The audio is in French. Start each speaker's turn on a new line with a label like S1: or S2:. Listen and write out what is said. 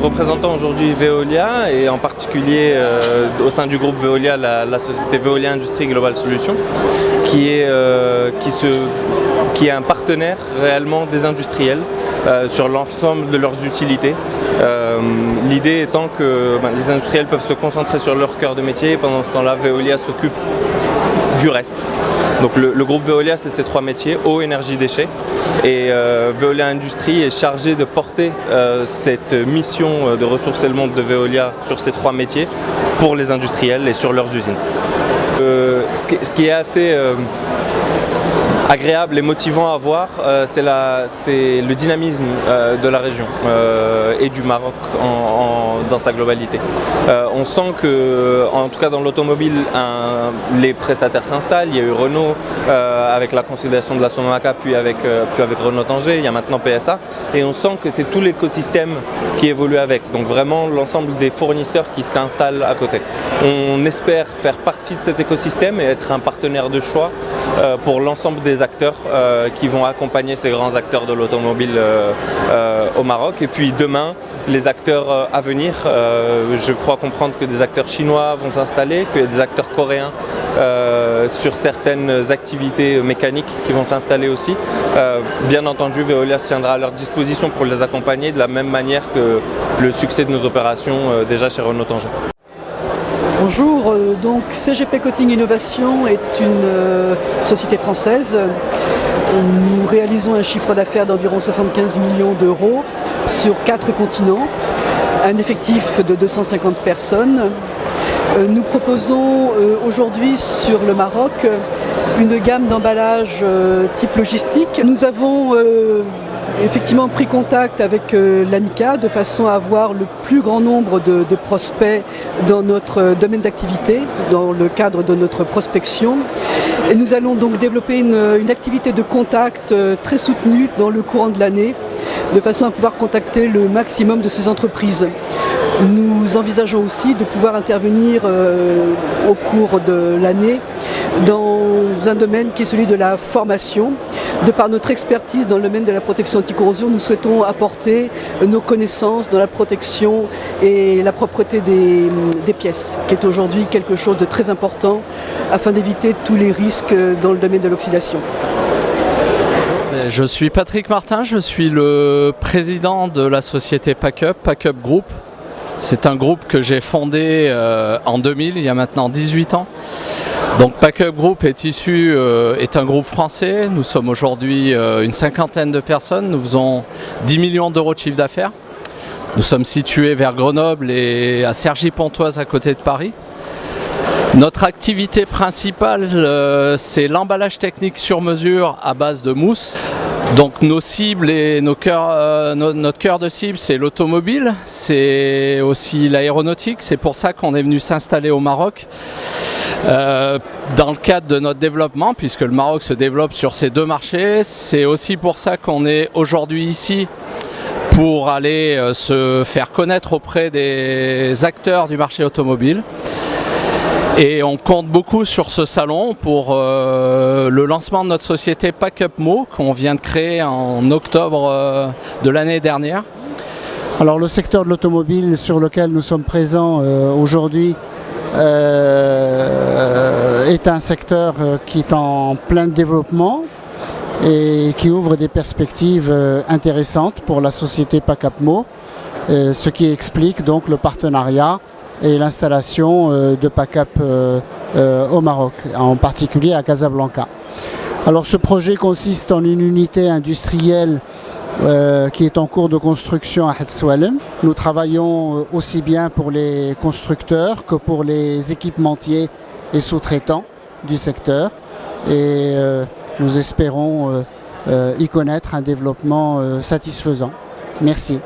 S1: représentant aujourd'hui Veolia et en particulier au sein du groupe Veolia, la société Veolia Industrie Global Solutions qui est un partenaire réellement des industriels sur l'ensemble de leurs utilités. L'idée étant que les industriels peuvent se concentrer sur leur cœur de métier et pendant ce temps-là, Veolia s'occupe du reste. Donc le groupe Veolia, c'est ces 3 métiers, eau, énergie, déchets. Et Veolia Industrie est chargé de porter cette mission de ressourcer le monde de Veolia sur ces 3 métiers pour les industriels et sur leurs usines. Ce qui est assez agréable et motivant à voir, c'est le dynamisme de la région et du Maroc dans sa globalité. On sent que, en tout cas dans l'automobile, les prestataires s'installent. Il y a eu Renault avec la consolidation de la Sonaca, puis avec Renault Tanger, il y a maintenant PSA. Et on sent que c'est tout l'écosystème qui évolue avec. Donc vraiment l'ensemble des fournisseurs qui s'installent à côté. On espère faire partie de cet écosystème et être un partenaire de choix pour l'ensemble des acteurs qui vont accompagner ces grands acteurs de l'automobile au Maroc. Et puis demain, les acteurs à venir, je crois comprendre que des acteurs chinois vont s'installer, qu'il y a des acteurs coréens sur certaines activités mécaniques qui vont s'installer aussi. Bien entendu, Veolia se tiendra à leur disposition pour les accompagner de la même manière que le succès de nos opérations déjà chez Renault Tanger.
S2: Bonjour, donc CGP Coating Innovation est une société française. Nous réalisons un chiffre d'affaires d'environ 75 millions d'euros sur 4 continents, un effectif de 250 personnes. Nous proposons aujourd'hui sur le Maroc une gamme d'emballages type logistique. Nous avons effectivement pris contact avec l'ANICA de façon à avoir le plus grand nombre de prospects dans notre domaine d'activité, dans le cadre de notre prospection. Et nous allons donc développer une activité de contact très soutenue dans le courant de l'année, de façon à pouvoir contacter le maximum de ces entreprises. Nous envisageons aussi de pouvoir intervenir au cours de l'année dans un domaine qui est celui de la formation. De par notre expertise dans le domaine de la protection anticorrosion, nous souhaitons apporter nos connaissances dans la protection et la propreté des pièces, qui est aujourd'hui quelque chose de très important afin d'éviter tous les risques dans le domaine de l'oxydation.
S3: Je suis Patrick Martin, je suis le président de la société PackUp Group. C'est un groupe que j'ai fondé en 2000, il y a maintenant 18 ans. Donc PackUp Group est un groupe français. Nous sommes aujourd'hui une cinquantaine de personnes. Nous faisons 10 millions d'euros de chiffre d'affaires. Nous sommes situés vers Grenoble et à Cergy-Pontoise à côté de Paris. Notre activité principale, c'est l'emballage technique sur mesure à base de mousse. Donc nos cibles et notre cœur de cible, c'est l'automobile, c'est aussi l'aéronautique. C'est pour ça qu'on est venu s'installer au Maroc. Dans le cadre de notre développement, puisque le Maroc se développe sur ces 2 marchés, c'est aussi pour ça qu'on est aujourd'hui ici pour aller se faire connaître auprès des acteurs du marché automobile. Et on compte beaucoup sur ce salon pour le lancement de notre société PackUp Mo qu'on vient de créer en octobre de l'année dernière.
S4: Alors le secteur de l'automobile sur lequel nous sommes présents aujourd'hui est un secteur qui est en plein développement et qui ouvre des perspectives intéressantes pour la société PackUp Mo, ce qui explique donc le partenariat et l'installation de PackUp au Maroc, en particulier à Casablanca. Alors ce projet consiste en une unité industrielle qui est en cours de construction à Hatsoualem. Nous travaillons aussi bien pour les constructeurs que pour les équipementiers et sous-traitants du secteur et nous espérons y connaître un développement satisfaisant. Merci.